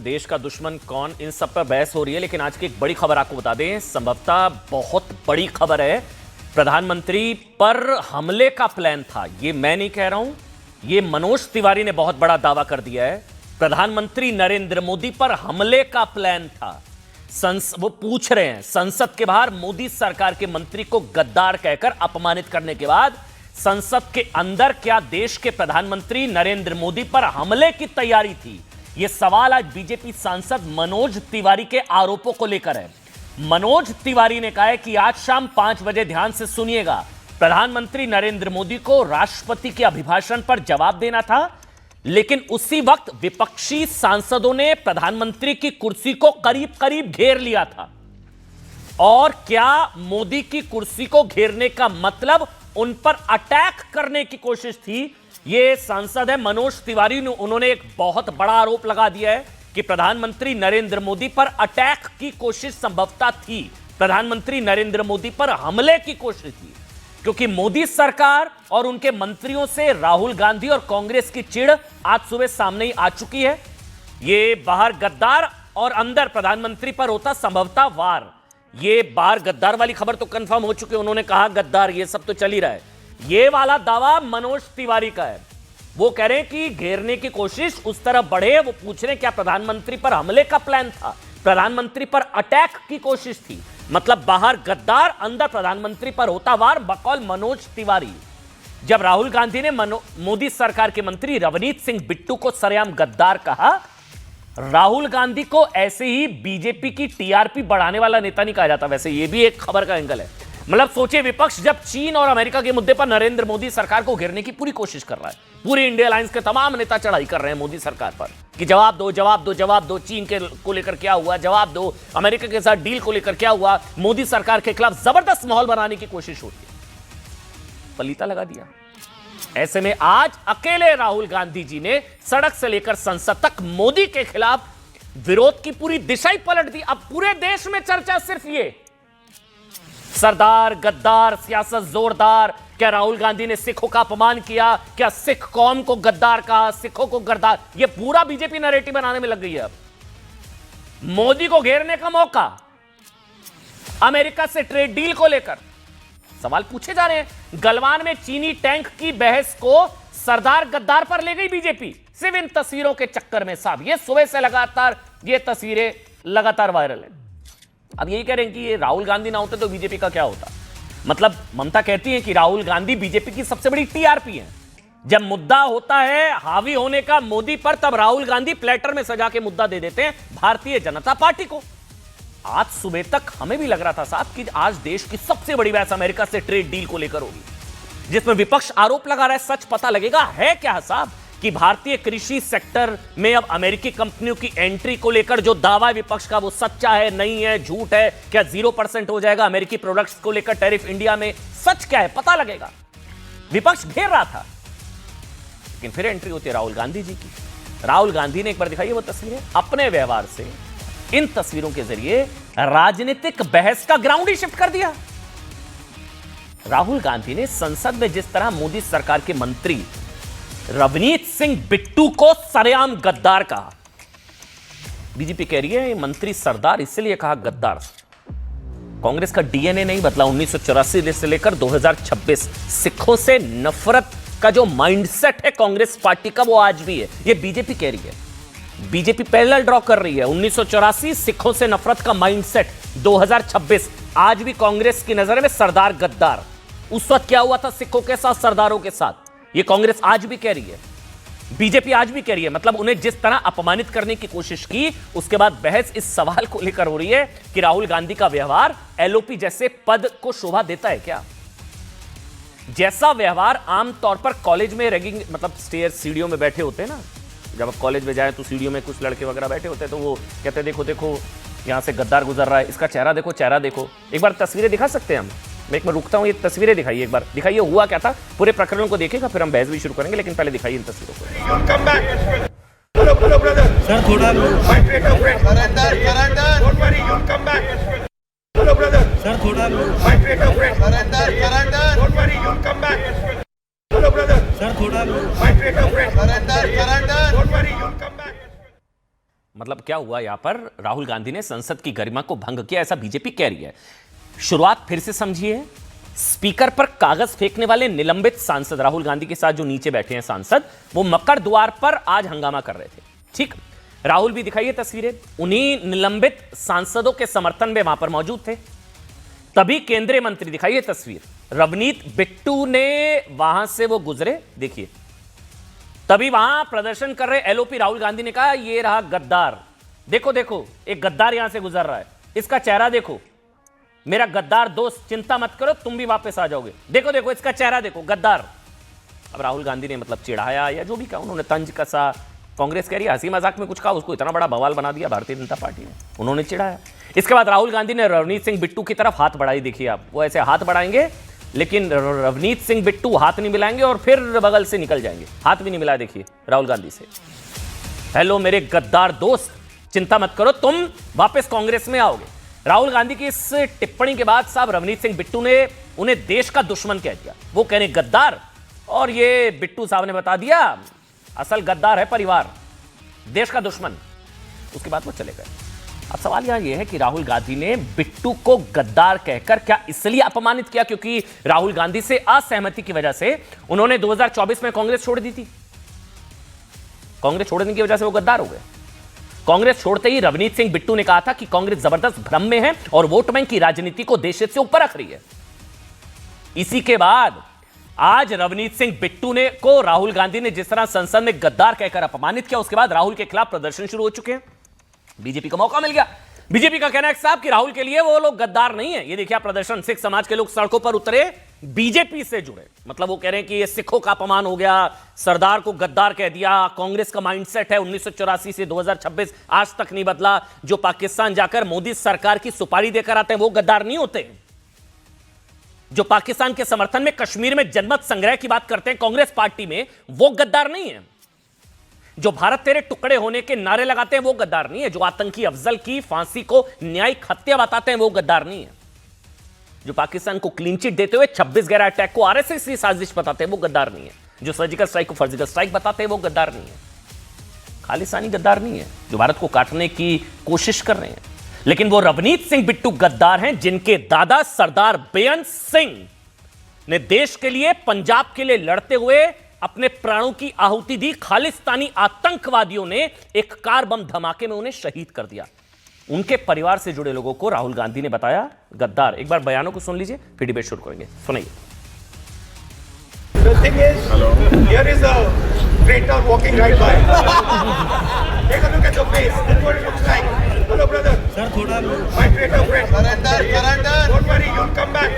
देश का दुश्मन कौन, इन सब पर बहस हो रही है। लेकिन आज की एक बड़ी खबर आपको बता दें, संभवतः बहुत बड़ी खबर है। प्रधानमंत्री पर हमले का प्लान था, ये मैं नहीं कह रहा हूं, ये मनोज तिवारी ने बहुत बड़ा दावा कर दिया है। प्रधानमंत्री नरेंद्र मोदी पर हमले का प्लान था। वो पूछ रहे हैं, संसद के बाहर मोदी सरकार के मंत्री को गद्दार कहकर अपमानित करने के बाद संसद के अंदर क्या देश के प्रधानमंत्री नरेंद्र मोदी पर हमले की तैयारी थी? यह सवाल आज बीजेपी सांसद मनोज तिवारी के आरोपों को लेकर है। मनोज तिवारी ने कहा है कि आज शाम 5 बजे ध्यान से सुनिएगा, प्रधानमंत्री नरेंद्र मोदी को राष्ट्रपति के अभिभाषण पर जवाब देना था, लेकिन उसी वक्त विपक्षी सांसदों ने प्रधानमंत्री की कुर्सी को करीब करीब घेर लिया था। और क्या मोदी की कुर्सी को घेरने का मतलब उन पर अटैक करने की कोशिश थी? ये सांसद है मनोज तिवारी ने, उन्होंने एक बहुत बड़ा आरोप लगा दिया है कि प्रधानमंत्री नरेंद्र मोदी पर अटैक की कोशिश संभवतः थी, प्रधानमंत्री नरेंद्र मोदी पर हमले की कोशिश थी, क्योंकि मोदी सरकार और उनके मंत्रियों से राहुल गांधी और कांग्रेस की चिढ़ आज सुबह सामने ही आ चुकी है। ये बाहर गद्दार और अंदर प्रधानमंत्री पर होता संभवतः वार। ये बाहर गद्दार वाली खबर तो कंफर्म हो चुकी है, उन्होंने कहा गद्दार, ये सब तो चल ही रहा है। ये वाला दावा मनोज तिवारी का है। वो कह रहे हैं कि घेरने की कोशिश उस तरफ बढ़े। वो पूछ रहे हैं क्या प्रधानमंत्री पर हमले का प्लान था, प्रधानमंत्री पर अटैक की कोशिश थी? मतलब बाहर गद्दार, अंदर प्रधानमंत्री पर होता वार, बकौल मनोज तिवारी। जब राहुल गांधी ने मोदी सरकार के मंत्री रवनीत सिंह बिट्टू को सरेआम गद्दार कहा, राहुल गांधी को ऐसे ही बीजेपी की टीआरपी बढ़ाने वाला नेता नहीं कहा जाता। वैसे ये भी एक खबर का एंगल है। मतलब सोचिए, विपक्ष जब चीन और अमेरिका के मुद्दे पर नरेंद्र मोदी सरकार को घेरने की पूरी कोशिश कर रहा है, पूरी इंडिया अलायंस के तमाम नेता चढ़ाई कर रहे हैं मोदी सरकार पर कि जवाब दो, जवाब दो, जवाब दो, चीन के को लेकर क्या हुआ, जवाब दो, अमेरिका के साथ डील को लेकर क्या हुआ, मोदी सरकार के खिलाफ जबरदस्त माहौल बनाने की कोशिश हो रही है। पलीता लगा दिया। ऐसे में आज अकेले राहुल गांधी जी ने सड़क से लेकर संसद तक मोदी के खिलाफ विरोध की पूरी दिशा ही पलट दी। अब पूरे देश में चर्चा सिर्फ ये, सरदार, गद्दार, सियासत जोरदार। क्या राहुल गांधी ने सिखों का अपमान किया? क्या सिख कौम को गद्दार कहा, सिखों को गद्दार? ये पूरा बीजेपी नैरेटिव बनाने में लग गई है। अब मोदी को घेरने का मौका, अमेरिका से ट्रेड डील को लेकर सवाल पूछे जा रहे हैं। गलवान में चीनी टैंक की बहस को सरदार गद्दार पर ले गई बीजेपी, सिर्फ इन तस्वीरों के चक्कर में। साहब ये सुबह से लगातार ये तस्वीरें लगातार वायरल है। अब यही कह रहे हैं कि ये राहुल गांधी ना होते तो बीजेपी का क्या होता। मतलब ममता कहती है कि राहुल गांधी बीजेपी की सबसे बड़ी टीआरपी है। जब मुद्दा होता है हावी होने का मोदी पर, तब राहुल गांधी प्लेटर में सजा के मुद्दा दे देते हैं भारतीय जनता पार्टी को। आज सुबह तक हमें भी लग रहा था साहब कि आज देश की सबसे बड़ी बहस अमेरिका से ट्रेड डील को लेकर होगी, जिसमें विपक्ष आरोप लगा रहा है। सच पता लगेगा है क्या साहब कि भारतीय कृषि सेक्टर में अब अमेरिकी कंपनियों की एंट्री को लेकर जो दावा है विपक्ष का, वो सच्चा है, नहीं है, झूठ है? क्या 0% हो जाएगा अमेरिकी प्रोडक्ट्स को लेकर टैरिफ इंडिया में? सच क्या है पता लगेगा। विपक्ष घेर रहा था, लेकिन फिर एंट्री होती है राहुल गांधी जी की। राहुल गांधी ने एक बार दिखाई वो तस्वीरें, अपने व्यवहार से इन तस्वीरों के जरिए राजनीतिक बहस का ग्राउंड ही शिफ्ट कर दिया। राहुल गांधी ने संसद में जिस तरह मोदी सरकार के मंत्री रवनीत सिंह बिट्टू को सरेआम गद्दार कहा, बीजेपी कह रही है मंत्री सरदार इसलिए कहा गद्दार। कांग्रेस का डीएनए नहीं बदला। 1984 से लेकर 2026 सिखों से नफरत का जो माइंडसेट है कांग्रेस पार्टी का, वो आज भी है। ये बीजेपी कह रही है। बीजेपी पैरेलल ड्रॉ कर रही है। 1984 सिखों से नफरत का माइंडसेट, 2026 आज भी कांग्रेस की नजर में सरदार गद्दार। उस वक्त क्या हुआ था सिखों के साथ, सरदारों के साथ, ये कांग्रेस आज भी कह रही है, बीजेपी आज भी कह रही है। मतलब उन्हें जिस तरह अपमानित करने की कोशिश की, उसके बाद बहस इस सवाल को लेकर हो रही है कि राहुल गांधी का व्यवहार एलओपी जैसे पद को शोभा देता है क्या? जैसा व्यवहार आमतौर पर कॉलेज में रैगिंग, मतलब स्टेयर सीढ़ियों में बैठे होते हैं ना, जब आप कॉलेज में जाए तो सीढ़ियों में कुछ लड़के वगैरह बैठे होते हैं, तो वो कहते हैं देखो देखो यहाँ से गद्दार गुजर रहा है, इसका चेहरा देखो, चेहरा देखो। एक बार तस्वीरें दिखा सकते हैं हम? मैं एक बार रुकता हूँ, ये तस्वीरें दिखाइए, एक बार दिखाइए हुआ क्या था। पूरे प्रकरण को देखेगा, फिर हम बहस भी शुरू करेंगे, लेकिन पहले दिखाइए इन तस्वीरों को। सर थोड़ा सर थोड़ा मतलब क्या हुआ यहां पर? राहुल गांधी ने संसद की गरिमा को भंग किया, ऐसा बीजेपी कह रही है। शुरुआत फिर से समझिए। स्पीकर पर कागज फेंकने वाले निलंबित सांसद, राहुल गांधी के साथ जो नीचे बैठे हैं सांसद, वो मकर द्वार पर आज हंगामा कर रहे थे। ठीक, राहुल भी दिखाइए तस्वीरें, उन्हीं निलंबित सांसदों के समर्थन में वहां पर मौजूद थे। तभी केंद्रीय मंत्री, दिखाइए तस्वीर, रवनीत बिट्टू ने वहां से वो गुजरे, देखिए। तभी वहां प्रदर्शन कर रहे एलओपी राहुल गांधी ने कहा, ये रहा गद्दार, देखो देखो एक गद्दार यहां से गुजर रहा है, इसका चेहरा देखो, मेरा गद्दार दोस्त, चिंता मत करो तुम भी वापस आ जाओगे, देखो देखो इसका चेहरा देखो, गद्दार। अब राहुल गांधी ने मतलब चिढ़ाया या जो भी कहा, उन्होंने तंज कसा। कांग्रेस कह रही है हंसी मजाक में कुछ कहा, उसको इतना बड़ा बवाल बना दिया भारतीय जनता पार्टी ने, उन्होंने चिढ़ाया। इसके बाद राहुल गांधी ने रवनीत सिंह बिट्टू की तरफ हाथ बढ़ाई, देखिए आप, वो ऐसे हाथ बढ़ाएंगे लेकिन रवनीत सिंह बिट्टू हाथ नहीं मिलाएंगे और फिर बगल से निकल जाएंगे, हाथ भी नहीं मिलाया देखिए राहुल गांधी से। हेलो मेरे गद्दार दोस्त, चिंता मत करो तुम वापस कांग्रेस में आओगे। राहुल गांधी की इस टिप्पणी के बाद साहब रवनीत सिंह बिट्टू ने उन्हें देश का दुश्मन कह दिया, वो कह रहे गद्दार, और ये बिट्टू साहब ने बता दिया असल गद्दार है परिवार, देश का दुश्मन। उसके बाद वो चले गए। अब सवाल यहां यह है कि राहुल गांधी ने बिट्टू को गद्दार कहकर क्या इसलिए अपमानित किया क्योंकि राहुल गांधी से असहमति की वजह से उन्होंने 2024 में कांग्रेस छोड़ दी थी? कांग्रेस छोड़ने की वजह से वो गद्दार हो गए। कांग्रेस छोड़ते ही रवनीत सिंह बिट्टू ने कहा था कि कांग्रेस जबरदस्त भ्रम में है और वोट बैंक की राजनीति को देश से ऊपर रख रही है। इसी के बाद आज रवनीत सिंह बिट्टू ने को राहुल गांधी ने जिस तरह संसद में गद्दार कहकर अपमानित किया, उसके बाद राहुल के खिलाफ प्रदर्शन शुरू हो चुके हैं। बीजेपी को मौका मिल गया। बीजेपी का कहना है साहब कि राहुल के लिए वो लोग गद्दार नहीं है। ये देखिए प्रदर्शन, सिख समाज के लोग सड़कों पर उतरे, बीजेपी से जुड़े, मतलब वो कह रहे हैं कि ये सिखों का अपमान हो गया, सरदार को गद्दार कह दिया, कांग्रेस का माइंडसेट है 1984 से 2026 आज तक नहीं बदला, जो पाकिस्तान जाकर मोदी सरकार की सुपारी देकर आते हैं वो गद्दार नहीं होते, जो पाकिस्तान के समर्थन में कश्मीर में जनमत संग्रह की बात करते हैं कांग्रेस पार्टी में वो गद्दार नहीं है, जो भारत तेरे टुकड़े होने के नारे लगाते हैं वो गद्दार नहीं है, जो आतंकी अफजल की फांसी को न्यायिक हत्या बताते हैं वो गद्दार नहीं है, जो पाकिस्तान को क्लीन चिट देते हुए 26/11 अटैक को आरएसएस की साजिश बताते हैं वो गद्दार नहीं है, जो सर्जिकल स्ट्राइक को सर्जिकल स्ट्राइक बताते हैं वो गद्दार नहीं है, खालिस्तानी गद्दार नहीं है, जो भारत को काटने की कोशिश कर रहे हैं। लेकिन वो रवनीत सिंह बिट्टू गद्दार हैं जिनके दादा सरदार बेअंत सिंह ने देश के लिए, पंजाब के लिए लड़ते हुए अपने प्राणों की आहुति दी। खालिस्तानी आतंकवादियों ने एक कार बम धमाके में उन्हें शहीद कर दिया। उनके परिवार से जुड़े लोगों को राहुल गांधी ने बताया गद्दार। एक बार बयानों को सुन लीजिए, फिर डिबेट शुरू करेंगे। सुनिए। The thing is, here is a traitor walking right by. Take a look at your face. That's what it looks like. Hello, brother. Sir थोड़ा My traitor friend. Surrender. Don't worry, you'll come back.